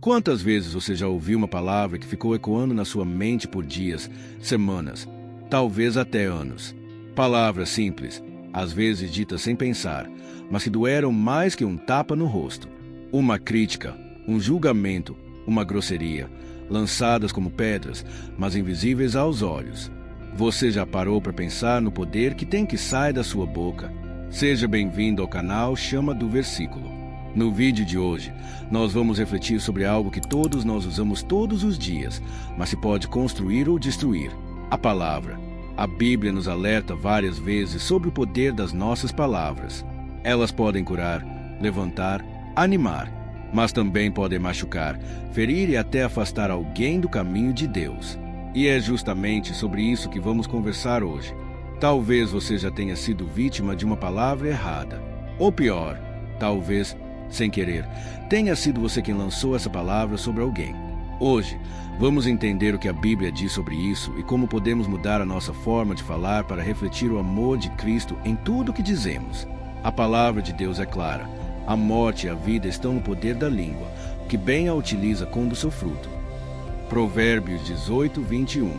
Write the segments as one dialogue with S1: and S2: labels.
S1: Quantas vezes você já ouviu uma palavra que ficou ecoando na sua mente por dias, semanas, talvez até anos? Palavras simples, às vezes ditas sem pensar, mas que doeram mais que um tapa no rosto. Uma crítica, um julgamento, uma grosseria, lançadas como pedras, mas invisíveis aos olhos. Você já parou para pensar no poder que tem que sair da sua boca? Seja bem-vindo ao canal Chama do Versículo. No vídeo de hoje, nós vamos refletir sobre algo que todos nós usamos todos os dias, mas se pode construir ou destruir: a palavra. A Bíblia nos alerta várias vezes sobre o poder das nossas palavras. Elas podem curar, levantar, animar, mas também podem machucar, ferir e até afastar alguém do caminho de Deus. E é justamente sobre isso que vamos conversar hoje. Talvez você já tenha sido vítima de uma palavra errada. Ou pior, talvez, sem querer, tenha sido você quem lançou essa palavra sobre alguém. Hoje, vamos entender o que a Bíblia diz sobre isso e como podemos mudar a nossa forma de falar para refletir o amor de Cristo em tudo o que dizemos. A palavra de Deus é clara. A morte e a vida estão no poder da língua, que bem a utiliza conduz seu fruto. Provérbios 18, 21.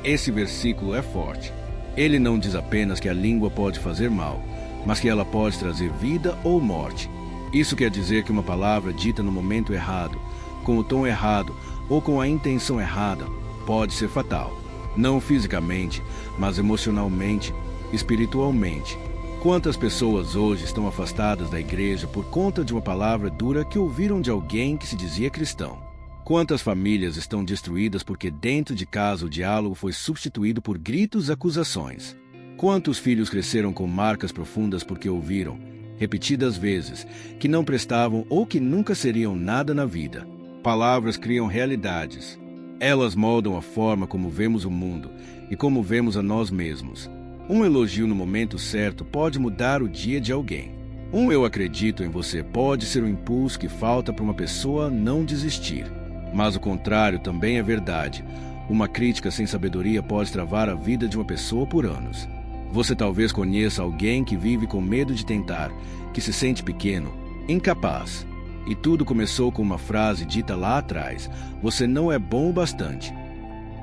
S1: Esse versículo é forte. Ele não diz apenas que a língua pode fazer mal, mas que ela pode trazer vida ou morte. Isso quer dizer que uma palavra dita no momento errado, com o tom errado ou com a intenção errada, pode ser fatal. Não fisicamente, mas emocionalmente, espiritualmente. Quantas pessoas hoje estão afastadas da igreja por conta de uma palavra dura que ouviram de alguém que se dizia cristão? Quantas famílias estão destruídas porque dentro de casa o diálogo foi substituído por gritos e acusações? Quantos filhos cresceram com marcas profundas porque ouviram, repetidas vezes, que não prestavam ou que nunca seriam nada na vida? Palavras criam realidades. Elas moldam a forma como vemos o mundo e como vemos a nós mesmos. Um elogio no momento certo pode mudar o dia de alguém. Um "eu acredito em você" pode ser o impulso que falta para uma pessoa não desistir. Mas o contrário também é verdade. Uma crítica sem sabedoria pode travar a vida de uma pessoa por anos. Você talvez conheça alguém que vive com medo de tentar, que se sente pequeno, incapaz. E tudo começou com uma frase dita lá atrás: "Você não é bom o bastante.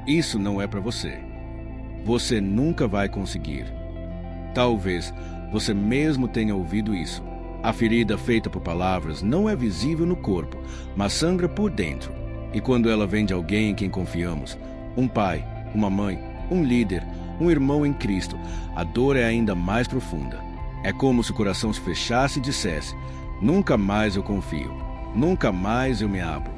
S1: Isso não é para você. Você nunca vai conseguir." Talvez você mesmo tenha ouvido isso. A ferida feita por palavras não é visível no corpo, mas sangra por dentro. E quando ela vem de alguém em quem confiamos, um pai, uma mãe, um líder, um irmão em Cristo, a dor é ainda mais profunda. É como se o coração se fechasse e dissesse: "Nunca mais eu confio, nunca mais eu me abro."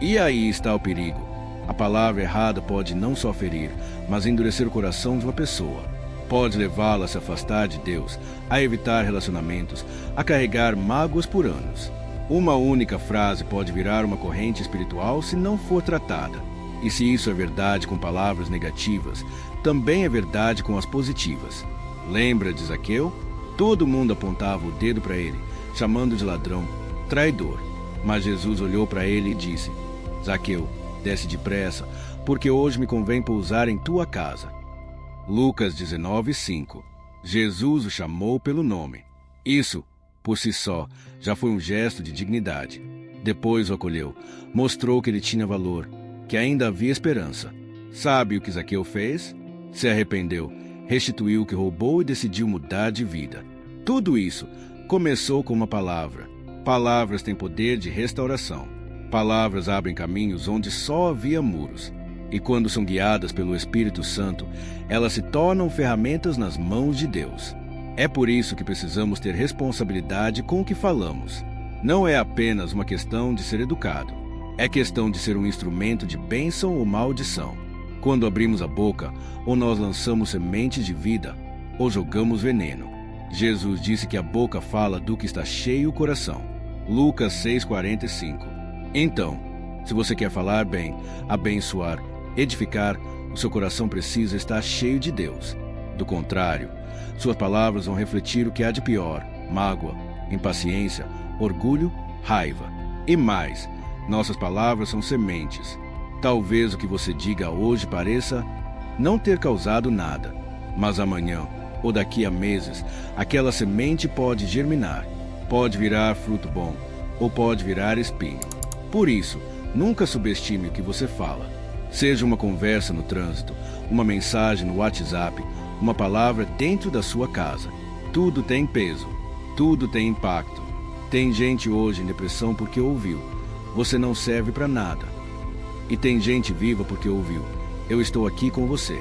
S1: E aí está o perigo. A palavra errada pode não só ferir, mas endurecer o coração de uma pessoa. Pode levá-la a se afastar de Deus, a evitar relacionamentos, a carregar mágoas por anos. Uma única frase pode virar uma corrente espiritual se não for tratada. E se isso é verdade com palavras negativas, também é verdade com as positivas. Lembra de Zaqueu? Todo mundo apontava o dedo para ele, chamando de ladrão, traidor. Mas Jesus olhou para ele e disse: "Zaqueu, desce depressa, porque hoje me convém pousar em tua casa." Lucas 19, 5. Jesus o chamou pelo nome. Isso, por si só, já foi um gesto de dignidade. Depois o acolheu, mostrou que ele tinha valor, que ainda havia esperança. Sabe o que Zaqueu fez? Se arrependeu, restituiu o que roubou e decidiu mudar de vida. Tudo isso começou com uma palavra. Palavras têm poder de restauração. Palavras abrem caminhos onde só havia muros. E quando são guiadas pelo Espírito Santo, elas se tornam ferramentas nas mãos de Deus. É por isso que precisamos ter responsabilidade com o que falamos. Não é apenas uma questão de ser educado. É questão de ser um instrumento de bênção ou maldição. Quando abrimos a boca, ou nós lançamos sementes de vida, ou jogamos veneno. Jesus disse que a boca fala do que está cheio o coração. Lucas 6,45. Então, se você quer falar bem, abençoar, edificar, o seu coração precisa estar cheio de Deus. Do contrário, suas palavras vão refletir o que há de pior: mágoa, impaciência, orgulho, raiva. E mais, nossas palavras são sementes. Talvez o que você diga hoje pareça não ter causado nada, mas amanhã, ou daqui a meses, aquela semente pode germinar, pode virar fruto bom, ou pode virar espinho. Por isso, nunca subestime o que você fala. Seja uma conversa no trânsito, uma mensagem no WhatsApp, uma palavra dentro da sua casa. Tudo tem peso, tudo tem impacto. Tem gente hoje em depressão porque ouviu: você não serve para nada. E tem gente viva porque ouviu: eu estou aqui com você.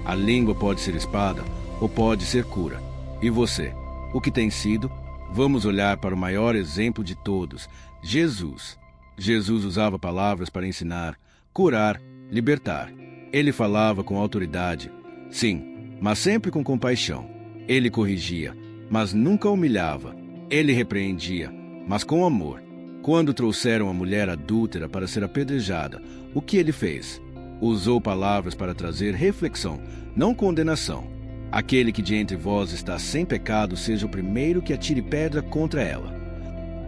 S1: A língua pode ser espada ou pode ser cura. E você? O que tem sido? Vamos olhar para o maior exemplo de todos, Jesus. Jesus usava palavras para ensinar, curar, libertar. Ele falava com autoridade, sim, mas sempre com compaixão. Ele corrigia, mas nunca humilhava. Ele repreendia, mas com amor. Quando trouxeram a mulher adúltera para ser apedrejada, o que ele fez? Usou palavras para trazer reflexão, não condenação. Aquele que de entre vós está sem pecado, seja o primeiro que atire pedra contra ela.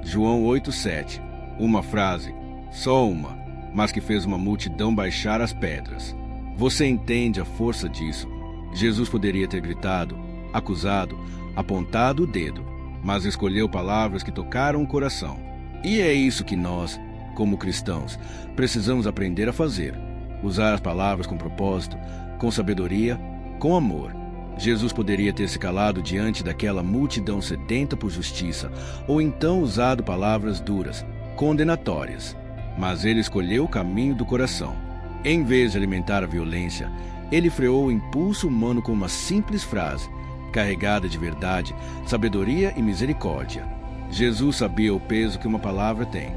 S1: João 8,7. Uma frase, só uma, mas que fez uma multidão baixar as pedras. Você entende a força disso? Jesus poderia ter gritado, acusado, apontado o dedo, mas escolheu palavras que tocaram o coração. E é isso que nós, como cristãos, precisamos aprender a fazer. Usar as palavras com propósito, com sabedoria, com amor. Jesus poderia ter se calado diante daquela multidão sedenta por justiça, ou então usado palavras duras, condenatórias. Mas ele escolheu o caminho do coração. Em vez de alimentar a violência, ele freou o impulso humano com uma simples frase, carregada de verdade, sabedoria e misericórdia. Jesus sabia o peso que uma palavra tem.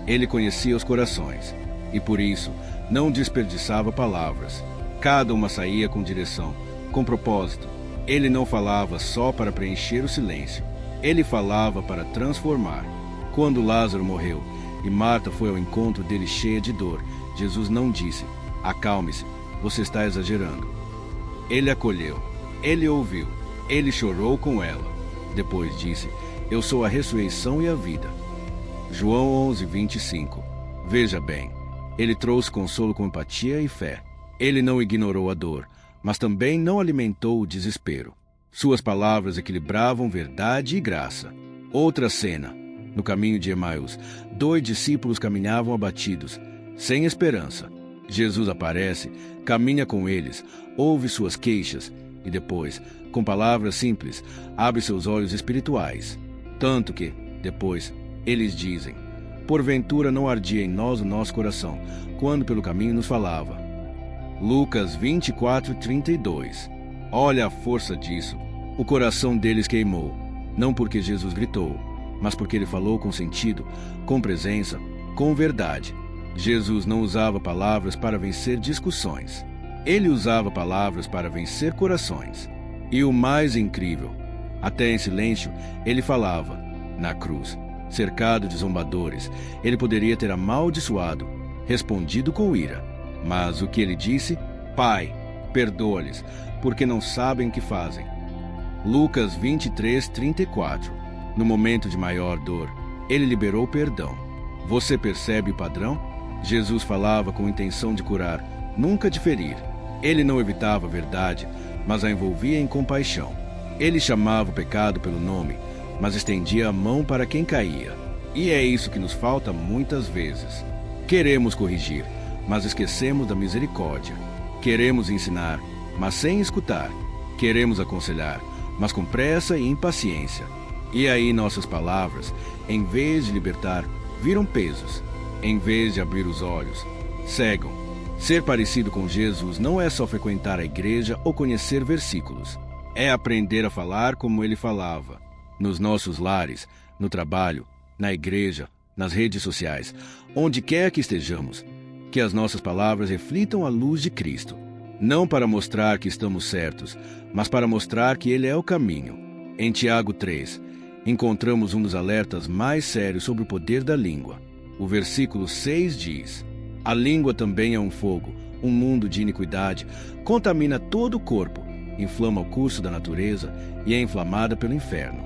S1: Ele conhecia os corações, e por isso não desperdiçava palavras. Cada uma saía com direção, com propósito. Ele não falava só para preencher o silêncio. Ele falava para transformar. Quando Lázaro morreu e Marta foi ao encontro dele cheia de dor, Jesus não disse: acalme-se, você está exagerando. Ele acolheu, ele ouviu, ele chorou com ela. Depois disse: eu sou a ressurreição e a vida. João 11:25. Veja bem, ele trouxe consolo com empatia e fé. Ele não ignorou a dor, mas também não alimentou o desespero. Suas palavras equilibravam verdade e graça. Outra cena. No caminho de Emaús, 2 discípulos caminhavam abatidos, sem esperança. Jesus aparece, caminha com eles, ouve suas queixas e depois, com palavras simples, abre seus olhos espirituais. Tanto que, depois, eles dizem: porventura não ardia em nós o nosso coração, quando pelo caminho nos falava. Lucas 24:32. Olha a força disso. O coração deles queimou, não porque Jesus gritou, mas porque ele falou com sentido, com presença, com verdade. Jesus não usava palavras para vencer discussões. Ele usava palavras para vencer corações. E o mais incrível, até em silêncio, ele falava. Na cruz, cercado de zombadores, ele poderia ter amaldiçoado, respondido com ira. Mas o que ele disse? Pai, perdoa-lhes, porque não sabem o que fazem. Lucas 23:34. No momento de maior dor, ele liberou perdão. Você percebe o padrão? Jesus falava com intenção de curar, nunca de ferir. Ele não evitava a verdade, mas a envolvia em compaixão. Ele chamava o pecado pelo nome, mas estendia a mão para quem caía. E é isso que nos falta muitas vezes. Queremos corrigir, mas esquecemos da misericórdia. Queremos ensinar, mas sem escutar. Queremos aconselhar, mas com pressa e impaciência. E aí nossas palavras, em vez de libertar, viram pesos. Em vez de abrir os olhos, cegam. Ser parecido com Jesus não é só frequentar a igreja ou conhecer versículos. É aprender a falar como ele falava. Nos nossos lares, no trabalho, na igreja, nas redes sociais, onde quer que estejamos. Que as nossas palavras reflitam a luz de Cristo. Não para mostrar que estamos certos, mas para mostrar que Ele é o caminho. Em Tiago 3, encontramos um dos alertas mais sérios sobre o poder da língua. O versículo 6 diz: a língua também é um fogo, um mundo de iniquidade, contamina todo o corpo, inflama o curso da natureza e é inflamada pelo inferno.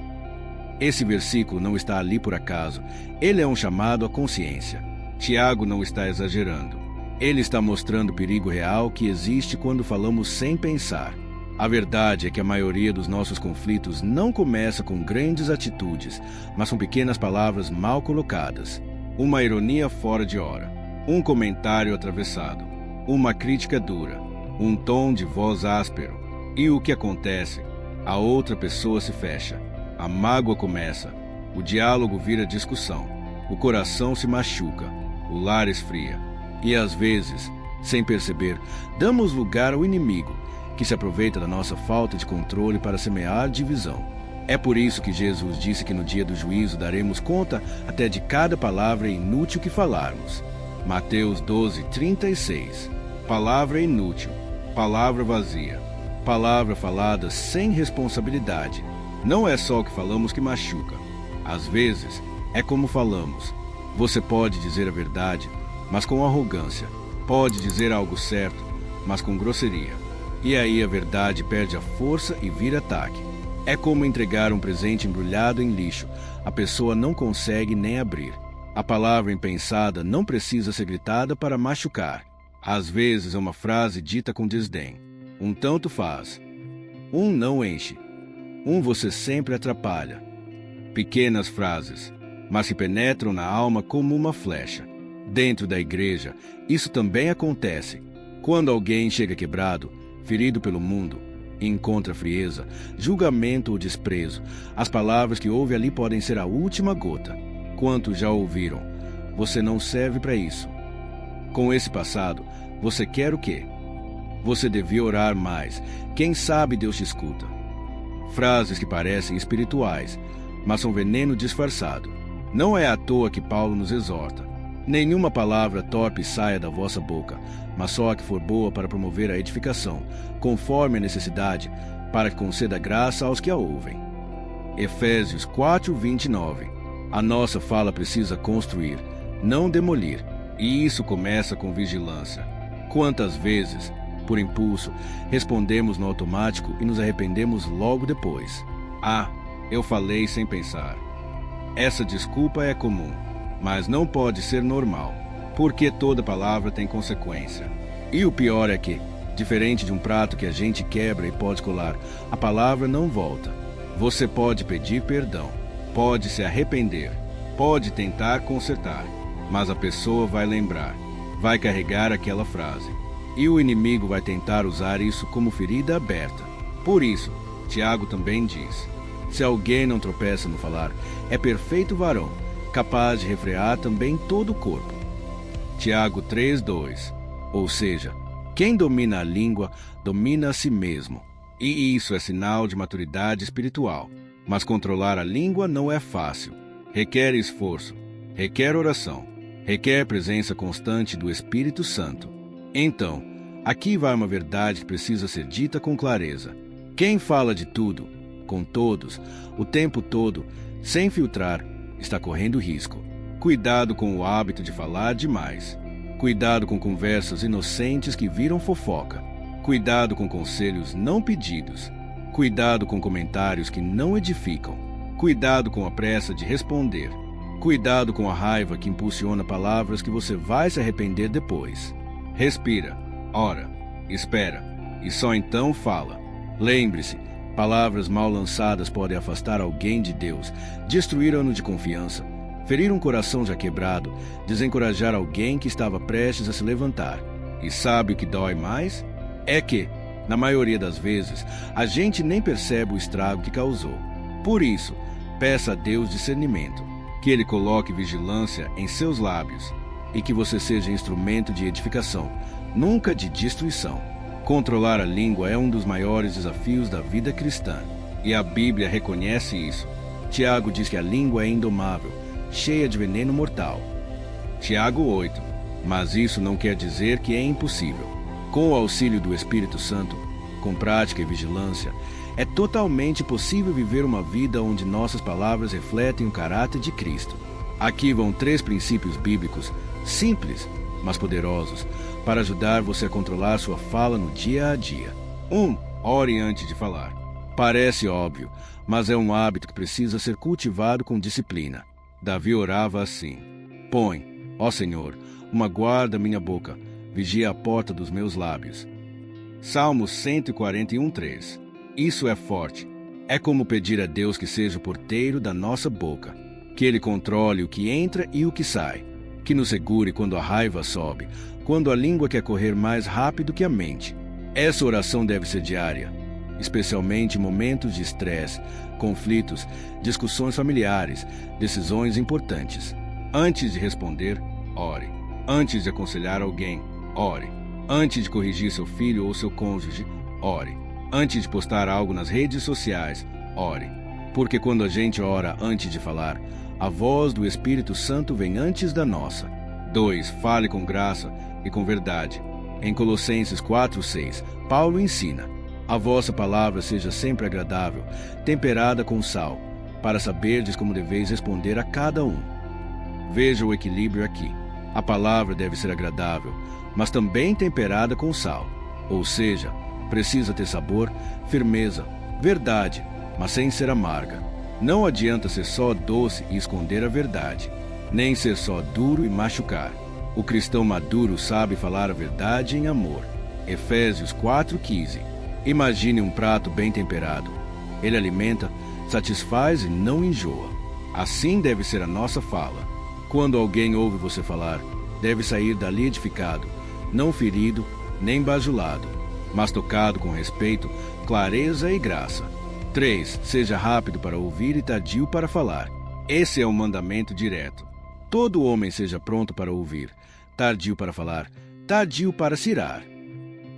S1: Esse versículo não está ali por acaso, ele é um chamado à consciência. Tiago não está exagerando. Ele está mostrando o perigo real que existe quando falamos sem pensar. A verdade é que a maioria dos nossos conflitos não começa com grandes atitudes, mas com pequenas palavras mal colocadas. uma ironia fora de hora, um comentário atravessado, uma crítica dura, um tom de voz áspero. E o que acontece? A outra pessoa se fecha, a mágoa começa, o diálogo vira discussão, o coração se machuca, o lar esfria. E às vezes, sem perceber, damos lugar ao inimigo, que se aproveita da nossa falta de controle para semear divisão. É por isso que Jesus disse que no dia do juízo daremos conta até de cada palavra inútil que falarmos. Mateus 12:36. Palavra inútil, palavra vazia, palavra falada sem responsabilidade. Não é só o que falamos que machuca. Às vezes, é como falamos. Você pode dizer a verdade, mas com arrogância. Pode dizer algo certo, mas com grosseria. E aí a verdade perde a força e vira ataque. É como entregar um presente embrulhado em lixo. A pessoa não consegue nem abrir. A palavra impensada não precisa ser gritada para machucar. Às vezes é uma frase dita com desdém. Um tanto faz. Um não enche. Um você sempre atrapalha. Pequenas frases, mas que penetram na alma como uma flecha. Dentro da igreja, isso também acontece. Quando alguém chega quebrado, ferido pelo mundo, e encontra frieza, julgamento ou desprezo, as palavras que ouve ali podem ser a última gota. Quantos já ouviram? Você não serve para isso. Com esse passado, você quer o quê? Você devia orar mais. Quem sabe Deus te escuta. Frases que parecem espirituais, mas são veneno disfarçado. Não é à toa que Paulo nos exorta. Nenhuma palavra torpe saia da vossa boca, mas só a que for boa para promover a edificação, conforme a necessidade, para que conceda graça aos que a ouvem. Efésios 4:29. A nossa fala precisa construir, não demolir, e isso começa com vigilância. Quantas vezes, por impulso, respondemos no automático e nos arrependemos logo depois? Ah, eu falei sem pensar. Essa desculpa é comum, mas não pode ser normal, porque toda palavra tem consequência. E o pior é que, diferente de um prato que a gente quebra e pode colar, a palavra não volta. Você pode pedir perdão, pode se arrepender, pode tentar consertar, mas a pessoa vai lembrar, vai carregar aquela frase. E o inimigo vai tentar usar isso como ferida aberta. Por isso, Tiago também diz: se alguém não tropeça no falar, é perfeito varão, capaz de refrear também todo o corpo. Tiago 3:2. Ou seja, quem domina a língua, domina a si mesmo. E isso é sinal de maturidade espiritual. Mas controlar a língua não é fácil. Requer esforço, requer oração, requer presença constante do Espírito Santo. Então, aqui vai uma verdade que precisa ser dita com clareza. Quem fala de tudo, com todos, o tempo todo, sem filtrar, está correndo risco. Cuidado com o hábito de falar demais. Cuidado com conversas inocentes que viram fofoca. Cuidado com conselhos não pedidos. Cuidado com comentários que não edificam. Cuidado com a pressa de responder. Cuidado com a raiva que impulsiona palavras que você vai se arrepender depois. Respira, ora, espera, e só então fala. Lembre-se, palavras mal lançadas podem afastar alguém de Deus, destruir ano de confiança, ferir um coração já quebrado, desencorajar alguém que estava prestes a se levantar. E sabe o que dói mais? É que, na maioria das vezes, a gente nem percebe o estrago que causou. Por isso, peça a Deus discernimento, que Ele coloque vigilância em seus lábios e que você seja instrumento de edificação, nunca de destruição. Controlar a língua é um dos maiores desafios da vida cristã, e a Bíblia reconhece isso. Tiago diz que a língua é indomável, cheia de veneno mortal. Tiago 8. Mas isso não quer dizer que é impossível. Com o auxílio do Espírito Santo, com prática e vigilância, é totalmente possível viver uma vida onde nossas palavras refletem o caráter de Cristo. Aqui vão 3 princípios bíblicos, simples, mas poderosos, para ajudar você a controlar sua fala no dia a dia. 1. Ore antes de falar. Parece óbvio, mas é um hábito que precisa ser cultivado com disciplina. Davi orava assim: põe, ó Senhor, uma guarda à minha boca, vigia a porta dos meus lábios. Salmos 141:3. Isso é forte. É como pedir a Deus que seja o porteiro da nossa boca. Que Ele controle o que entra e o que sai. Que nos segure quando a raiva sobe, quando a língua quer correr mais rápido que a mente. Essa oração deve ser diária, especialmente em momentos de estresse, conflitos, discussões familiares, decisões importantes. Antes de responder, ore. Antes de aconselhar alguém, ore. Antes de corrigir seu filho ou seu cônjuge, ore. Antes de postar algo nas redes sociais, ore. Porque quando a gente ora antes de falar, a voz do Espírito Santo vem antes da nossa. 2. Fale com graça e com verdade. Em Colossenses 4:6, Paulo ensina: a vossa palavra seja sempre agradável, temperada com sal, para saberdes como deveis responder a cada um. Veja o equilíbrio aqui. A palavra deve ser agradável, mas também temperada com sal. Ou seja, precisa ter sabor, firmeza, verdade, mas sem ser amarga. Não adianta ser só doce e esconder a verdade, nem ser só duro e machucar. O cristão maduro sabe falar a verdade em amor. Efésios 4:15. Imagine um prato bem temperado. Ele alimenta, satisfaz e não enjoa. Assim deve ser a nossa fala. Quando alguém ouve você falar, deve sair dali edificado, não ferido, nem bajulado, mas tocado com respeito, clareza e graça. 3. Seja rápido para ouvir e tardio para falar. Esse é um mandamento direto. Todo homem seja pronto para ouvir, tardio para falar, tardio para se irar.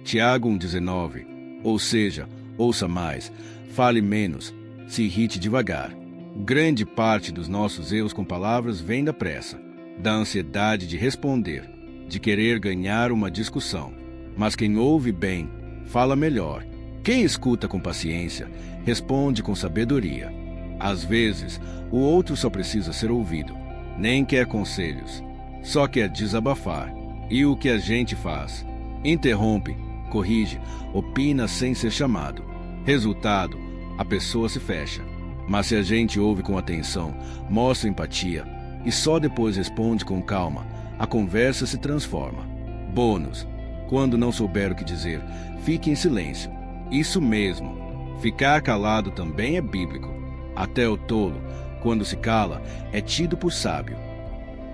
S1: Tiago 1,19. Ou seja, ouça mais, fale menos, se irrite devagar. Grande parte dos nossos erros com palavras vem da pressa, da ansiedade de responder, de querer ganhar uma discussão. Mas quem ouve bem, fala melhor. Quem escuta com paciência, responde com sabedoria. Às vezes, o outro só precisa ser ouvido, nem quer conselhos, só quer desabafar. E o que a gente faz? Interrompe, corrige, opina sem ser chamado. Resultado, a pessoa se fecha. Mas se a gente ouve com atenção, mostra empatia e só depois responde com calma, a conversa se transforma. Bônus: quando não souber o que dizer, fique em silêncio. Isso mesmo, ficar calado também é bíblico. Até o tolo, quando se cala, é tido por sábio.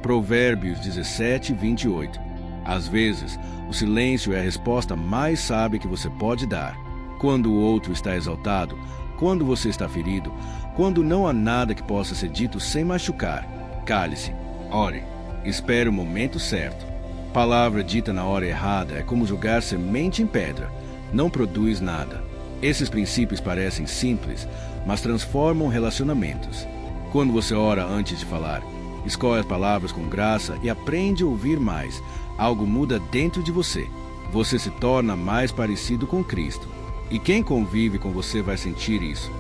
S1: Provérbios 17:28. Às vezes, o silêncio é a resposta mais sábia que você pode dar. Quando o outro está exaltado, quando você está ferido, quando não há nada que possa ser dito sem machucar, cale-se, ore, espere o momento certo. Palavra dita na hora errada é como jogar semente em pedra, não produz nada. Esses princípios parecem simples, mas transformam relacionamentos. Quando você ora antes de falar, escolhe as palavras com graça e aprende a ouvir mais. Algo muda dentro de você. Você se torna mais parecido com Cristo. E quem convive com você vai sentir isso.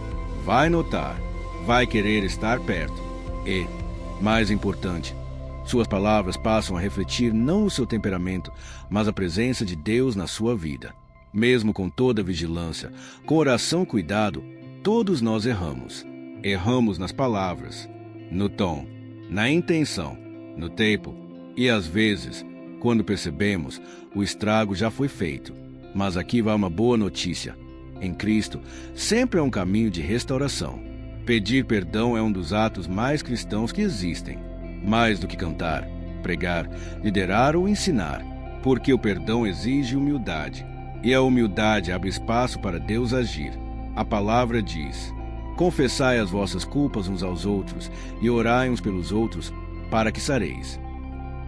S1: Vai notar. Vai querer estar perto. E, mais importante, suas palavras passam a refletir não o seu temperamento, mas a presença de Deus na sua vida. Mesmo com toda vigilância, com oração e cuidado, todos nós erramos. Erramos nas palavras, no tom, na intenção, no tempo e, às vezes, quando percebemos, o estrago já foi feito. Mas aqui vai uma boa notícia. Em Cristo, sempre é um caminho de restauração. Pedir perdão é um dos atos mais cristãos que existem. Mais do que cantar, pregar, liderar ou ensinar. Porque o perdão exige humildade. E a humildade abre espaço para Deus agir. A palavra diz: confessai as vossas culpas uns aos outros e orai uns pelos outros para que sareis.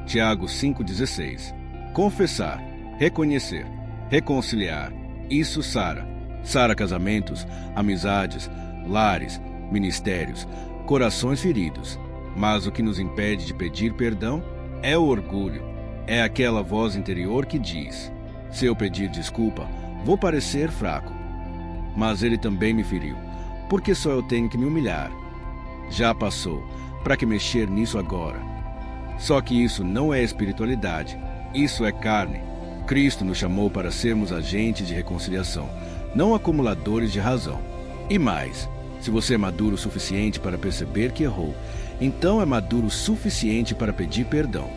S1: Tiago 5,16. Confessar, reconhecer, reconciliar. Isso sara. Sara casamentos, amizades, lares, ministérios, corações feridos. Mas o que nos impede de pedir perdão é o orgulho. É aquela voz interior que diz: se eu pedir desculpa, vou parecer fraco. Mas ele também me feriu. Por que só eu tenho que me humilhar? Já passou. Para que mexer nisso agora? Só que isso não é espiritualidade. Isso é carne. Cristo nos chamou para sermos agentes de reconciliação, não acumuladores de razão. E mais, se você é maduro o suficiente para perceber que errou, então é maduro o suficiente para pedir perdão.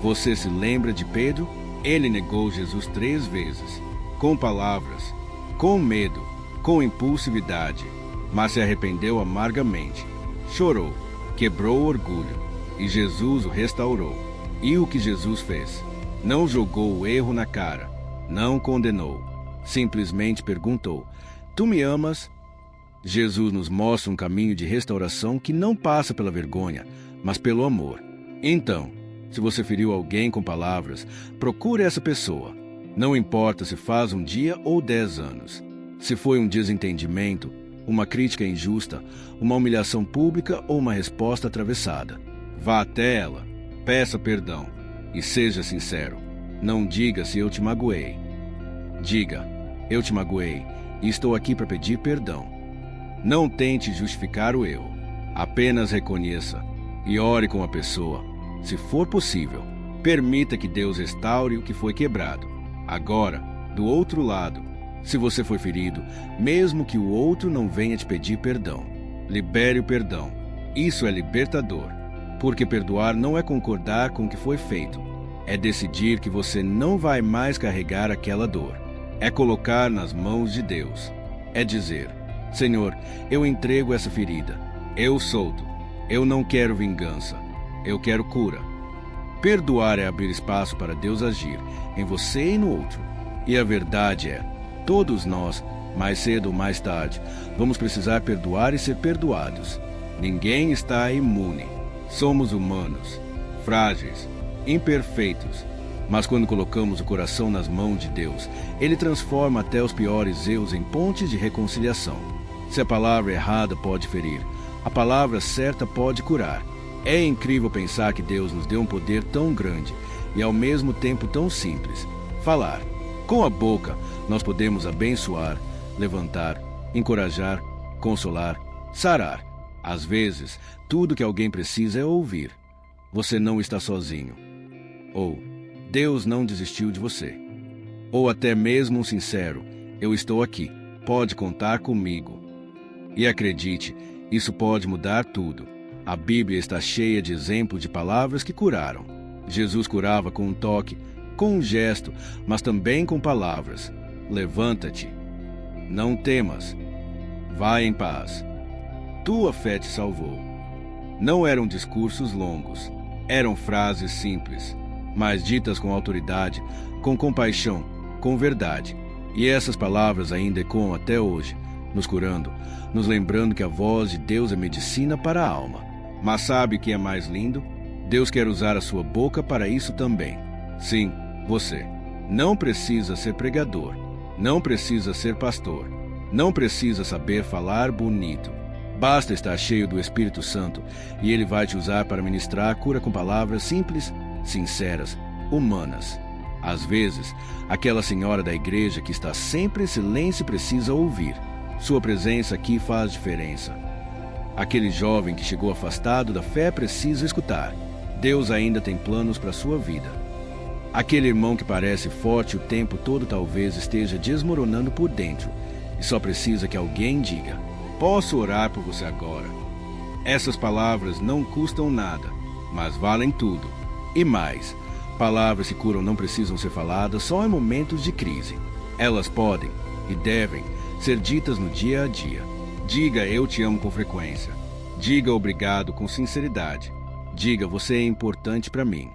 S1: Você se lembra de Pedro? Ele negou Jesus 3 vezes, com palavras, com medo, com impulsividade, mas se arrependeu amargamente. Chorou, quebrou o orgulho, e Jesus o restaurou. E o que Jesus fez? Não jogou o erro na cara, não condenou, simplesmente perguntou: tu me amas? Jesus nos mostra um caminho de restauração que não passa pela vergonha, mas pelo amor. Então, se você feriu alguém com palavras, procure essa pessoa. Não importa se faz 1 dia ou 10 anos. Se foi um desentendimento, uma crítica injusta, uma humilhação pública ou uma resposta atravessada. Vá até ela, peça perdão e seja sincero. Não diga se eu te magoei. Diga: eu te magoei e estou aqui para pedir perdão. Não tente justificar o erro. Apenas reconheça e ore com a pessoa. Se for possível, permita que Deus restaure o que foi quebrado. Agora, do outro lado, se você foi ferido, mesmo que o outro não venha te pedir perdão, libere o perdão. Isso é libertador, porque perdoar não é concordar com o que foi feito. É decidir que você não vai mais carregar aquela dor. É colocar nas mãos de Deus. É dizer: Senhor, eu entrego essa ferida. Eu solto. Eu não quero vingança. Eu quero cura. Perdoar é abrir espaço para Deus agir em você e no outro. E a verdade é, todos nós, mais cedo ou mais tarde, vamos precisar perdoar e ser perdoados. Ninguém está imune. Somos humanos, frágeis, imperfeitos. Mas quando colocamos o coração nas mãos de Deus, Ele transforma até os piores erros em pontes de reconciliação. Se a palavra errada pode ferir, a palavra certa pode curar. É incrível pensar que Deus nos deu um poder tão grande e ao mesmo tempo tão simples: falar. Com a boca, nós podemos abençoar, levantar, encorajar, consolar, sarar. Às vezes, tudo que alguém precisa é ouvir: você não está sozinho. Ou Deus não desistiu de você. Ou até mesmo um sincero: eu estou aqui, pode contar comigo. E acredite, isso pode mudar tudo. A Bíblia está cheia de exemplos de palavras que curaram. Jesus curava com um toque, com um gesto, mas também com palavras. Levanta-te. Não temas. Vai em paz. Tua fé te salvou. Não eram discursos longos. Eram frases simples, mas ditas com autoridade, com compaixão, com verdade. E essas palavras ainda ecoam até hoje, nos curando, nos lembrando que a voz de Deus é medicina para a alma. Mas sabe o que é mais lindo? Deus quer usar a sua boca para isso também. Sim, você. Não precisa ser pregador. Não precisa ser pastor. Não precisa saber falar bonito. Basta estar cheio do Espírito Santo e Ele vai te usar para ministrar a cura com palavras simples, sinceras, humanas. Às vezes, aquela senhora da igreja que está sempre em silêncio precisa ouvir. Sua presença aqui faz diferença. Aquele jovem que chegou afastado da fé precisa escutar: Deus ainda tem planos para a sua vida. Aquele irmão que parece forte o tempo todo talvez esteja desmoronando por dentro e só precisa que alguém diga: posso orar por você agora. Essas palavras não custam nada, mas valem tudo. E mais, palavras que curam não precisam ser faladas só em momentos de crise. Elas podem e devem ser ditas no dia a dia. Diga: eu te amo com frequência. Diga obrigado com sinceridade. Diga: você é importante para mim.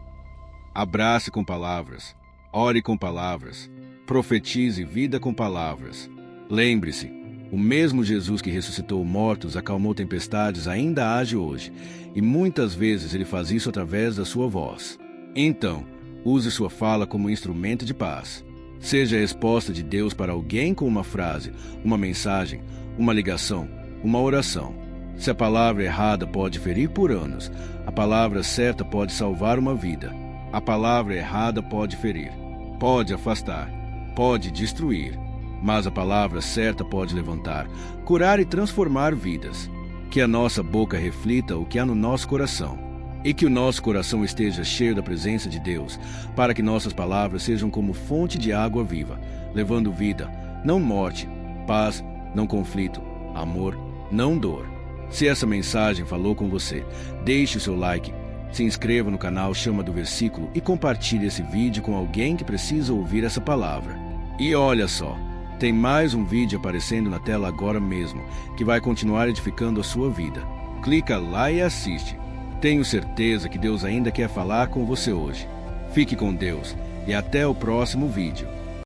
S1: Abrace com palavras. Ore com palavras. Profetize vida com palavras. Lembre-se, o mesmo Jesus que ressuscitou mortos, acalmou tempestades, ainda age hoje. E muitas vezes Ele faz isso através da sua voz. Então, use sua fala como instrumento de paz. Seja a resposta de Deus para alguém com uma frase, uma mensagem, uma ligação, uma oração. Se a palavra errada pode ferir por anos, a palavra certa pode salvar uma vida. A palavra errada pode ferir, pode afastar, pode destruir, mas a palavra certa pode levantar, curar e transformar vidas. Que a nossa boca reflita o que há no nosso coração, e que o nosso coração esteja cheio da presença de Deus, para que nossas palavras sejam como fonte de água viva, levando vida, não morte, paz, não conflito, amor, não dor. Se essa mensagem falou com você, deixe o seu like, se inscreva no canal Chama do Versículo e compartilhe esse vídeo com alguém que precisa ouvir essa palavra. E olha só, tem mais um vídeo aparecendo na tela agora mesmo, que vai continuar edificando a sua vida. clica lá e assiste. Tenho certeza que Deus ainda quer falar com você hoje. Fique com Deus e até o próximo vídeo.